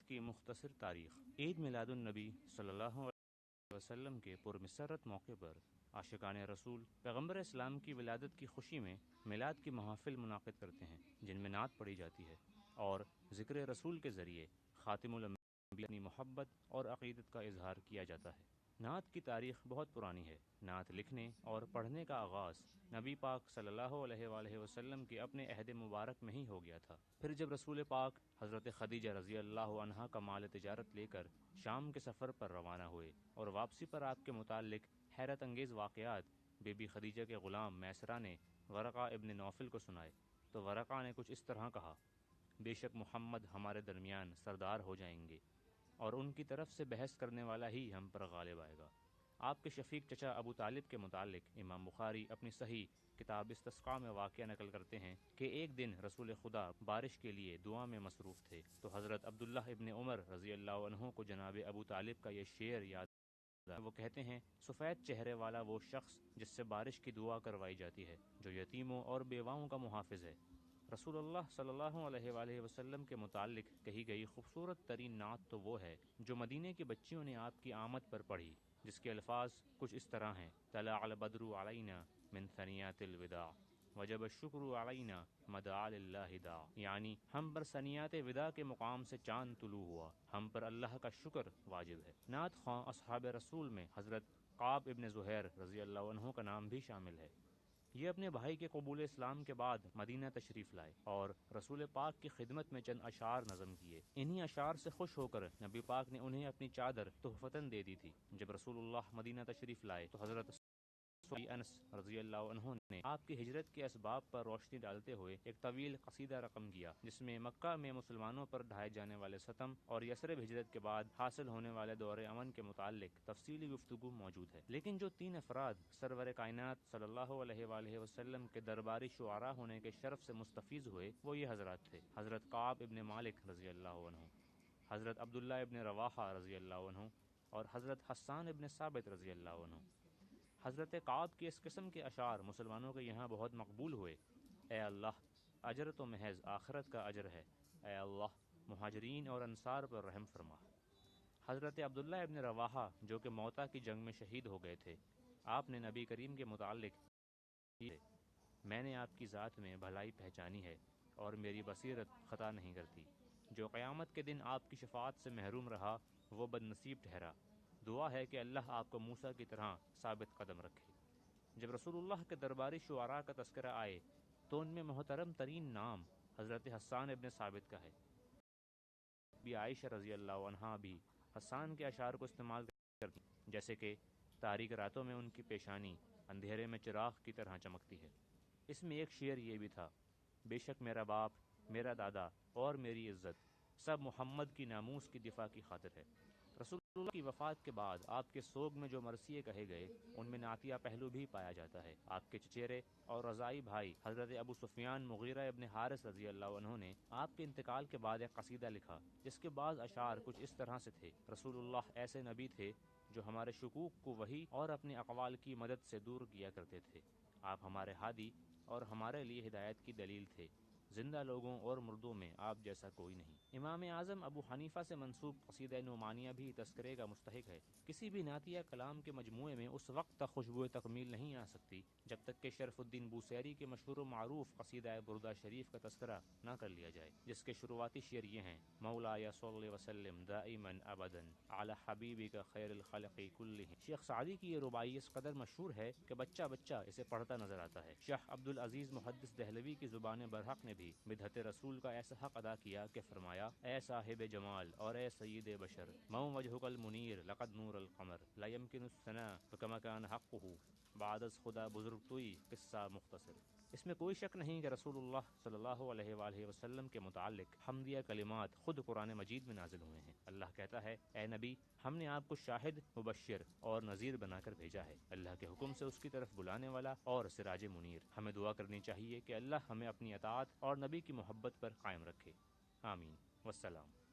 نعت کی مختصر تاریخ۔ عید میلاد النبی صلی اللہ علیہ وسلم کے پرمسرت موقع پر عاشقان رسول پیغمبر اسلام کی ولادت کی خوشی میں میلاد کی محافل منعقد کرتے ہیں، جن میں نعت پڑھی جاتی ہے اور ذکر رسول کے ذریعے خاتم الانبیاء اپنی محبت اور عقیدت کا اظہار کیا جاتا ہے۔ نعت کی تاریخ بہت پرانی ہے۔ نعت لکھنے اور پڑھنے کا آغاز نبی پاک صلی اللہ علیہ وآلہ وسلم کے اپنے عہد مبارک میں ہی ہو گیا تھا۔ پھر جب رسول پاک حضرت خدیجہ رضی اللہ عنہا کا مال تجارت لے کر شام کے سفر پر روانہ ہوئے اور واپسی پر آپ کے متعلق حیرت انگیز واقعات بی بی خدیجہ کے غلام میسرہ نے ورقہ ابن نوفل کو سنائے تو ورقہ نے کچھ اس طرح کہا: بے شک محمد ہمارے درمیان سردار ہو جائیں گے اور ان کی طرف سے بحث کرنے والا ہی ہم پر غالب آئے گا۔ آپ کے شفیق چچا ابو طالب کے متعلق امام بخاری اپنی صحیح کتاب استسقاء میں واقعہ نقل کرتے ہیں کہ ایک دن رسول خدا بارش کے لیے دعا میں مصروف تھے تو حضرت عبداللہ ابن عمر رضی اللہ عنہ کو جناب ابو طالب کا یہ شعر یاد آیا۔ وہ کہتے ہیں: سفید چہرے والا وہ شخص جس سے بارش کی دعا کروائی جاتی ہے، جو یتیموں اور بیواؤں کا محافظ ہے۔ رسول اللہ صلی اللہ علیہ وآلہ وسلم کے متعلق کہی گئی خوبصورت ترین نعت تو وہ ہے جو مدینے کی بچیوں نے آپ کی آمد پر پڑھی، جس کے الفاظ کچھ اس طرح ہیں: طلع البدر علینا من ثنیات الوداع وجب الشکر علینا مدعا للہ داع، یعنی ہم پر ثنیات وداع کے مقام سے چاند طلوع ہوا، ہم پر اللہ کا شکر واجب ہے۔ نعت خواں اصحاب رسول میں حضرت کعب ابن زہیر رضی اللہ عنہ کا نام بھی شامل ہے۔ یہ اپنے بھائی کے قبول اسلام کے بعد مدینہ تشریف لائے اور رسول پاک کی خدمت میں چند اشعار نظم کیے۔ انہی اشعار سے خوش ہو کر نبی پاک نے انہیں اپنی چادر تحفتاً دے دی تھی۔ جب رسول اللہ مدینہ تشریف لائے تو حضرت انس رضی اللہ عنہ نے آپ کی ہجرت کے اسباب پر روشنی ڈالتے ہوئے ایک طویل قصیدہ رقم کیا، جس میں مکہ میں مسلمانوں پر ڈھائے جانے والے ستم اور یثرب ہجرت کے بعد حاصل ہونے والے دور امن کے متعلق تفصیلی گفتگو موجود ہے۔ لیکن جو تین افراد سرور کائنات صلی اللہ علیہ وآلہ وسلم کے درباری شعراء ہونے کے شرف سے مستفیض ہوئے وہ یہ حضرات تھے: حضرت کعب ابن مالک رضی اللہ عنہ، حضرت عبداللہ ابن رواحہ رضی اللہ عنہ اور حضرت حسان ابن ثابت رضی اللہ عنہ۔ حضرت کعب کی اس قسم کے اشعار مسلمانوں کے یہاں بہت مقبول ہوئے: اے اللہ، اجر تو محض آخرت کا اجر ہے، اے اللہ مہاجرین اور انصار پر رحم فرما۔ حضرت عبداللہ ابن رواحہ جو کہ موتا کی جنگ میں شہید ہو گئے تھے، آپ نے نبی کریم کے متعلق: میں نے آپ کی ذات میں بھلائی پہچانی ہے اور میری بصیرت خطا نہیں کرتی۔ جو قیامت کے دن آپ کی شفاعت سے محروم رہا وہ بد نصیب ٹھہرا۔ دعا ہے کہ اللہ آپ کو موسیٰ کی طرح ثابت قدم رکھے۔ جب رسول اللہ کے درباری شعراء کا تذکرہ آئے تو ان میں محترم ترین نام حضرت حسان ابن ثابت کا ہے۔ بی عائشہ رضی اللہ عنہا بھی حسان کے اشعار کو استعمال کرتی ہیں، جیسے کہ تاریک راتوں میں ان کی پیشانی اندھیرے میں چراغ کی طرح چمکتی ہے۔ اس میں ایک شعر یہ بھی تھا: بے شک میرا باپ، میرا دادا اور میری عزت سب محمد کی ناموس کی دفاع کی خاطر ہے۔ رسول اللہ کی وفات کے بعد آپ کے سوگ میں جو مرثیے کہے گئے ان میں نعتیہ پہلو بھی پایا جاتا ہے۔ آپ کے چچیرے اور رضائی بھائی حضرت ابو سفیان مغیرہ ابن حارث رضی اللہ عنہ نے آپ کے انتقال کے بعد ایک قصیدہ لکھا جس کے بعض اشعار کچھ اس طرح سے تھے: رسول اللہ ایسے نبی تھے جو ہمارے شکوک کو وحی اور اپنے اقوال کی مدد سے دور کیا کرتے تھے۔ آپ ہمارے ہادی اور ہمارے لیے ہدایت کی دلیل تھے۔ زندہ لوگوں اور مردوں میں آپ جیسا کوئی نہیں۔ امام اعظم ابو حنیفہ سے منسوب قصیدہ نعمانیہ بھی تذکرے کا مستحق ہے۔ کسی بھی نعتیہ کلام کے مجموعے میں اس وقت تک خوشبو تکمیل نہیں آ سکتی جب تک کہ شرف الدین بوسیری کے مشہور و معروف قصیدہ بردہ شریف کا تذکرہ نہ کر لیا جائے، جس کے شروعاتی شعر یہ ہیں: مولایا صلی وسلم دائما ابدا علی حبیبک خیر الخلق کلہم۔ شیخ سعدی کی یہ رباعی اس قدر مشہور ہے کہ بچہ بچہ اسے پڑھتا نظر آتا ہے۔ شیخ عبدالعزیز محدث دہلوی کی زبان برحق نے بھی مدحت رسول کا ایسا حق ادا کیا کہ فرمایا: اے صاحب جمال اور اے سید بشر، مَوْ وجہک المنیر لقد نور القمر لا يمکن الثناء کما کان حقہ بعد از خدا بزرگ توئی قصہ مختصر۔ اس میں کوئی شک نہیں کہ رسول اللہ صلی اللہ علیہ وآلہ وسلم کے متعلق حمدیہ کلمات خود قرآن مجید میں نازل ہوئے ہیں۔ اللہ کہتا ہے: اے نبی، ہم نے آپ کو شاہد، مبشر اور نذیر بنا کر بھیجا ہے، اللہ کے حکم سے اس کی طرف بلانے والا اور سراج منیر۔ ہمیں دعا کرنی چاہیے کہ اللہ ہمیں اپنی اطاعت اور نبی کی محبت پر قائم رکھے۔ آمین۔ والسلام۔